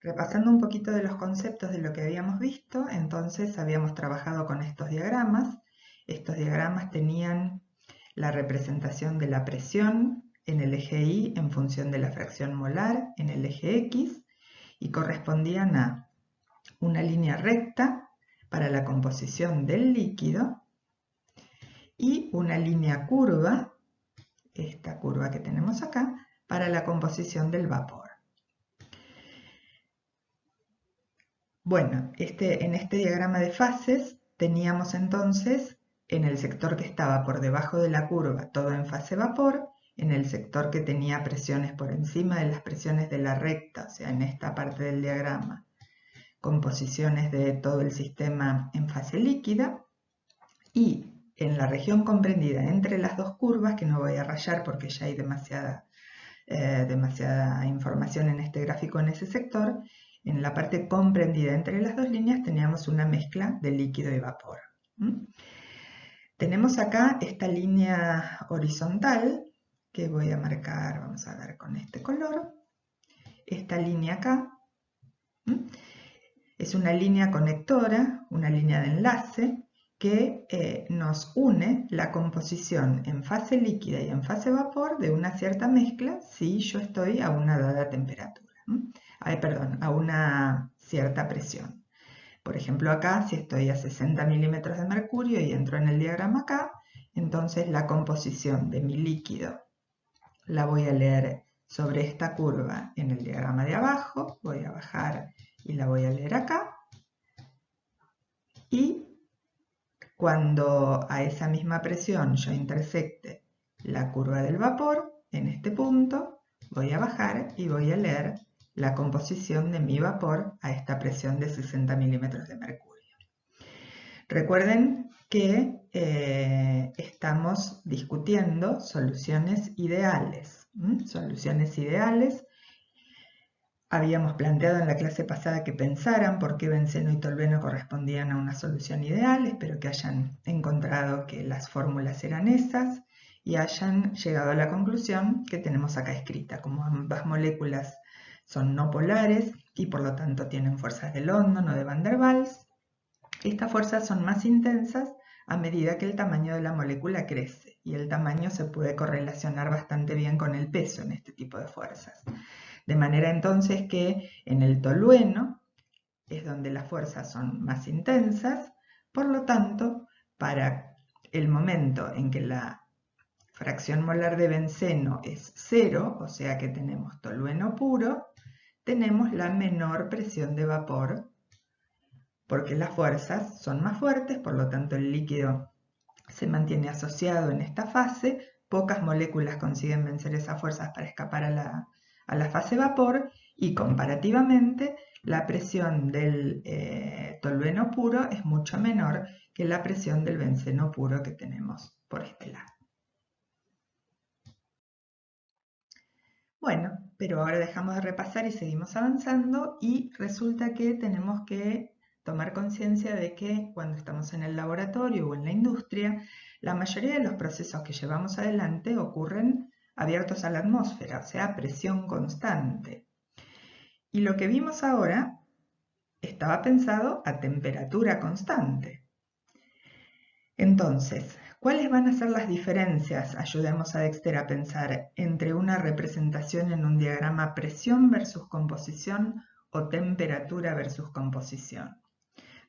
Repasando un poquito de los conceptos de lo que habíamos visto, entonces habíamos trabajado con estos diagramas. Estos diagramas tenían la representación de la presión en el eje Y en función de la fracción molar en el eje X y correspondían a una línea recta para la composición del líquido y una línea curva, esta curva que tenemos acá, para la composición del vapor. Bueno, en este diagrama de fases teníamos entonces en el sector que estaba por debajo de la curva todo en fase vapor, en el sector que tenía presiones por encima de las presiones de la recta, o sea, en esta parte del diagrama, composiciones de todo el sistema en fase líquida, y en la región comprendida entre las dos curvas, que no voy a rayar porque ya hay demasiada información en este gráfico en ese sector, en la parte comprendida entre las dos líneas teníamos una mezcla de líquido y vapor. Tenemos acá esta línea horizontal que voy a marcar, vamos a ver con este color. Esta línea acá es una línea conectora, una línea de enlace que nos une la composición en fase líquida y en fase vapor de una cierta mezcla si yo estoy a una dada temperatura. A una cierta presión. Por ejemplo, acá, si estoy a 60 milímetros de mercurio y entro en el diagrama acá, entonces la composición de mi líquido la voy a leer sobre esta curva en el diagrama de abajo, voy a bajar y la voy a leer acá. Y cuando a esa misma presión yo intersecte la curva del vapor, en este punto, voy a bajar y voy a leer la composición de mi vapor a esta presión de 60 milímetros de mercurio. Recuerden que estamos discutiendo soluciones ideales. Soluciones ideales. Habíamos planteado en la clase pasada que pensaran por qué benceno y tolueno correspondían a una solución ideal. Espero que hayan encontrado que las fórmulas eran esas y hayan llegado a la conclusión que tenemos acá escrita. Como ambas moléculas son no polares y por lo tanto tienen fuerzas de London o de Van der Waals, estas fuerzas son más intensas a medida que el tamaño de la molécula crece y el tamaño se puede correlacionar bastante bien con el peso en este tipo de fuerzas. De manera entonces que en el tolueno es donde las fuerzas son más intensas, por lo tanto, para el momento en que la fracción molar de benceno es 0, o sea que tenemos tolueno puro, tenemos la menor presión de vapor porque las fuerzas son más fuertes, por lo tanto el líquido se mantiene asociado en esta fase, pocas moléculas consiguen vencer esas fuerzas para escapar a la fase vapor y comparativamente la presión del tolueno puro es mucho menor que la presión del benceno puro que tenemos por este lado. Bueno, pero ahora dejamos de repasar y seguimos avanzando y resulta que tenemos que tomar conciencia de que cuando estamos en el laboratorio o en la industria, la mayoría de los procesos que llevamos adelante ocurren abiertos a la atmósfera, o sea, a presión constante. Y lo que vimos ahora estaba pensado a temperatura constante. Entonces, ¿cuáles van a ser las diferencias? Ayudemos a Dexter a pensar entre una representación en un diagrama presión versus composición o temperatura versus composición.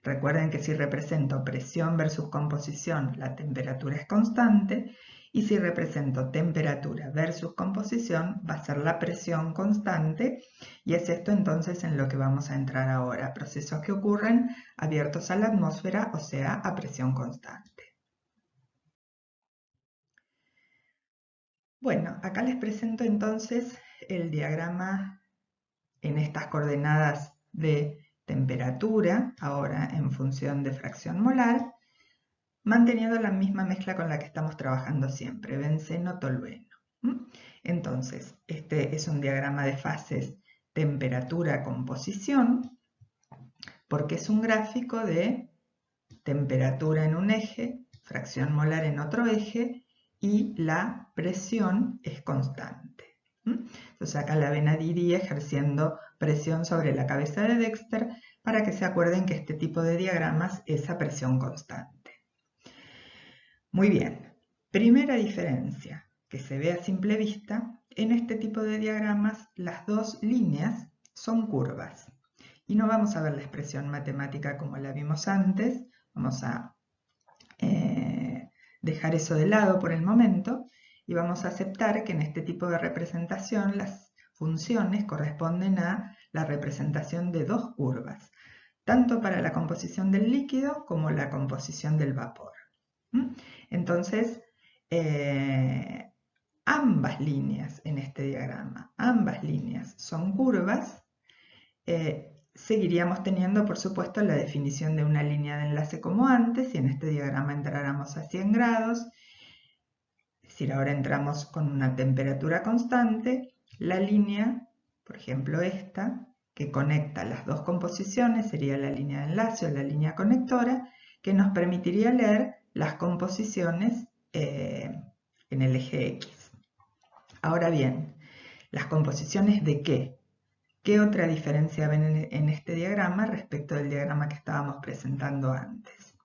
Recuerden que si represento presión versus composición, la temperatura es constante, y si represento temperatura versus composición, va a ser la presión constante, y es esto entonces en lo que vamos a entrar ahora, procesos que ocurren abiertos a la atmósfera, o sea, a presión constante. Bueno, acá les presento entonces el diagrama en estas coordenadas de temperatura, ahora en función de fracción molar, manteniendo la misma mezcla con la que estamos trabajando siempre, benceno-tolueno. Entonces, este es un diagrama de fases temperatura-composición, porque es un gráfico de temperatura en un eje, fracción molar en otro eje, y la presión es constante. Entonces acá la ven a Didi ejerciendo presión sobre la cabeza de Dexter para que se acuerden que este tipo de diagramas es a presión constante. Muy bien, primera diferencia que se ve a simple vista, en este tipo de diagramas las dos líneas son curvas y no vamos a ver la expresión matemática como la vimos antes, vamos a dejar eso de lado por el momento y vamos a aceptar que en este tipo de representación las funciones corresponden a la representación de dos curvas, tanto para la composición del líquido como la composición del vapor. Entonces, ambas líneas en este diagrama, ambas líneas son curvas. Seguiríamos teniendo, por supuesto, la definición de una línea de enlace como antes, y en este diagrama entráramos a 100 grados, es decir, ahora entramos con una temperatura constante, la línea, por ejemplo esta, que conecta las dos composiciones, sería la línea de enlace o la línea conectora, que nos permitiría leer las composiciones en el eje X. Ahora bien, ¿las composiciones de qué? ¿Qué otra diferencia ven en este diagrama respecto del diagrama que estábamos presentando antes?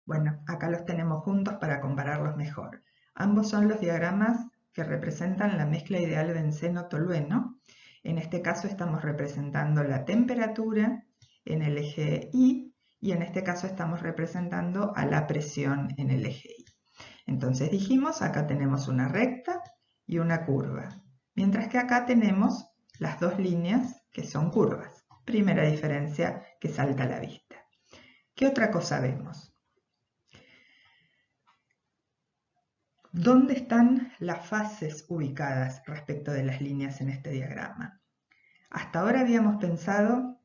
Bueno, acá los tenemos juntos para compararlos mejor. Ambos son los diagramas que representan la mezcla ideal benceno-tolueno. En este caso estamos representando la temperatura en el eje Y y en este caso estamos representando a la presión en el eje Y. Entonces dijimos, acá tenemos una recta y una curva, mientras que acá tenemos las dos líneas que son curvas. Primera diferencia que salta a la vista. ¿Qué otra cosa vemos? ¿Dónde están las fases ubicadas respecto de las líneas en este diagrama? Hasta ahora habíamos pensado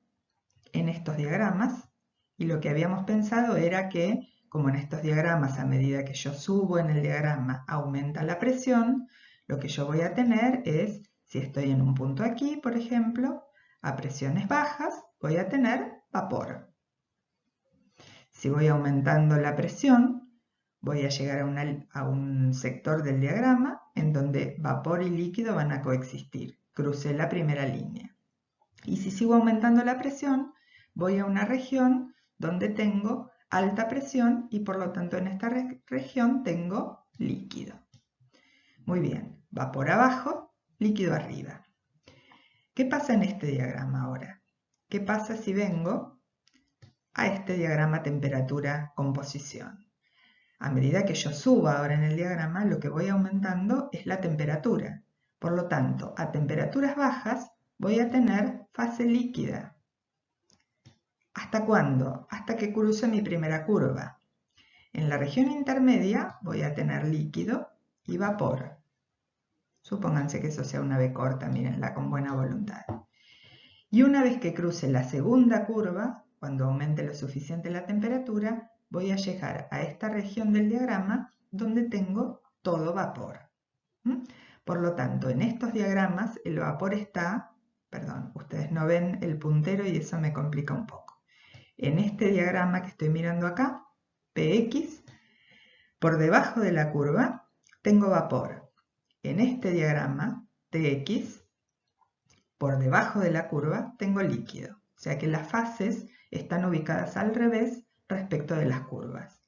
en estos diagramas y lo que habíamos pensado era que, como en estos diagramas a medida que yo subo en el diagrama aumenta la presión, lo que yo voy a tener es, si estoy en un punto aquí, por ejemplo, a presiones bajas, voy a tener vapor. Si voy aumentando la presión, voy a llegar a un sector del diagrama en donde vapor y líquido van a coexistir. Crucé la primera línea. Y si sigo aumentando la presión, voy a una región donde tengo alta presión y por lo tanto en esta región tengo líquido. Muy bien, vapor abajo, líquido arriba. ¿Qué pasa en este diagrama ahora? ¿Qué pasa si vengo a este diagrama temperatura-composición? A medida que yo suba ahora en el diagrama, lo que voy aumentando es la temperatura. Por lo tanto, a temperaturas bajas voy a tener fase líquida. ¿Hasta cuándo? Hasta que cruce mi primera curva. En la región intermedia voy a tener líquido y vapor. Supónganse que eso sea una B corta, mírenla con buena voluntad. Y una vez que cruce la segunda curva, cuando aumente lo suficiente la temperatura, voy a llegar a esta región del diagrama donde tengo todo vapor. Por lo tanto, en estos diagramas el vapor está, perdón, ustedes no ven el puntero y eso me complica un poco. En este diagrama que estoy mirando acá, Px, por debajo de la curva tengo vapor. En este diagrama, Tx, por debajo de la curva tengo líquido. O sea que las fases están ubicadas al revés respecto de las curvas.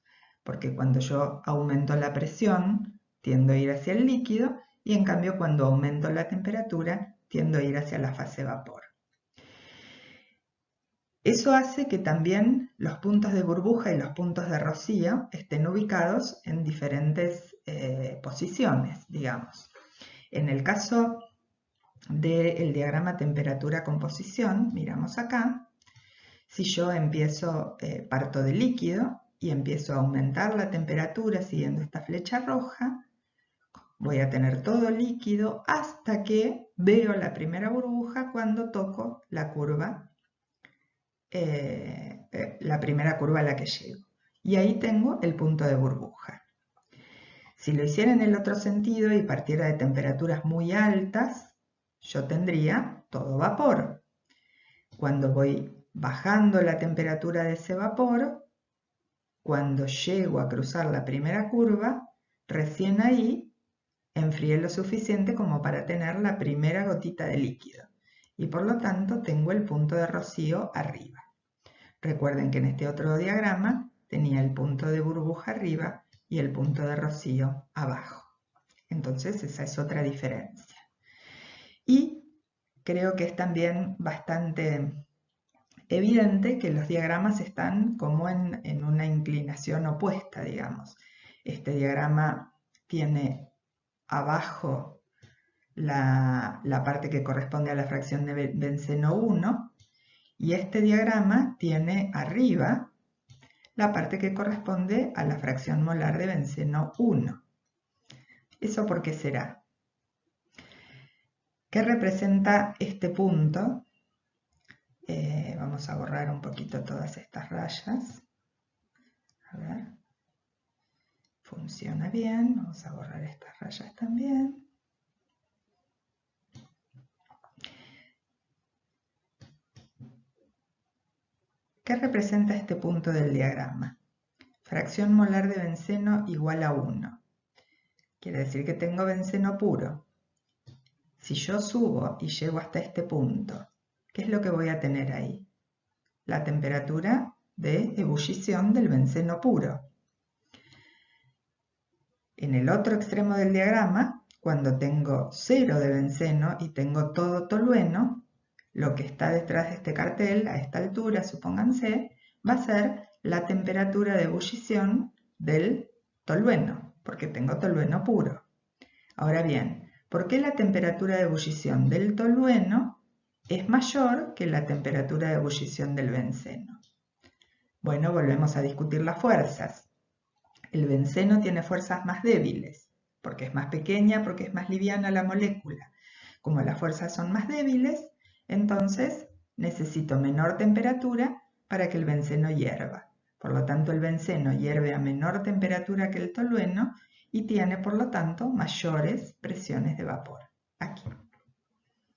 Porque cuando yo aumento la presión, tiendo a ir hacia el líquido, y en cambio cuando aumento la temperatura, tiendo a ir hacia la fase vapor. Eso hace que también los puntos de burbuja y los puntos de rocío estén ubicados en diferentes posiciones, digamos. En el caso del diagrama temperatura-composición, miramos acá, si yo parto de líquido y empiezo a aumentar la temperatura siguiendo esta flecha roja, voy a tener todo líquido hasta que veo la primera burbuja cuando toco la curva, la primera curva a la que llego. Y ahí tengo el punto de burbuja. Si lo hiciera en el otro sentido y partiera de temperaturas muy altas, yo tendría todo vapor. Cuando voy bajando la temperatura de ese vapor, cuando llego a cruzar la primera curva, recién ahí enfrié lo suficiente como para tener la primera gotita de líquido y por lo tanto tengo el punto de rocío arriba. Recuerden que en este otro diagrama tenía el punto de burbuja arriba y el punto de rocío abajo. Entonces esa es otra diferencia. Y creo que es también bastante evidente que los diagramas están como en una inclinación opuesta, digamos. Este diagrama tiene abajo la parte que corresponde a la fracción de benceno 1 y este diagrama tiene arriba la parte que corresponde a la fracción molar de benceno 1. ¿Eso por qué será? ¿Qué representa este punto? Vamos a borrar un poquito todas estas rayas. A ver. Funciona bien. Vamos a borrar estas rayas también. ¿Qué representa este punto del diagrama? Fracción molar de benceno igual a 1. Quiere decir que tengo benceno puro. Si yo subo y llego hasta este punto, ¿qué es lo que voy a tener ahí? La temperatura de ebullición del benceno puro. En el otro extremo del diagrama, cuando tengo 0 de benceno y tengo todo tolueno, lo que está detrás de este cartel, a esta altura, supónganse, va a ser la temperatura de ebullición del tolueno, porque tengo tolueno puro. Ahora bien, ¿por qué la temperatura de ebullición del tolueno es mayor que la temperatura de ebullición del benceno? Bueno, volvemos a discutir las fuerzas. El benceno tiene fuerzas más débiles, porque es más pequeña, porque es más liviana la molécula. Como las fuerzas son más débiles, entonces necesito menor temperatura para que el benceno hierva. Por lo tanto, el benceno hierve a menor temperatura que el tolueno y tiene, por lo tanto, mayores presiones de vapor. Aquí.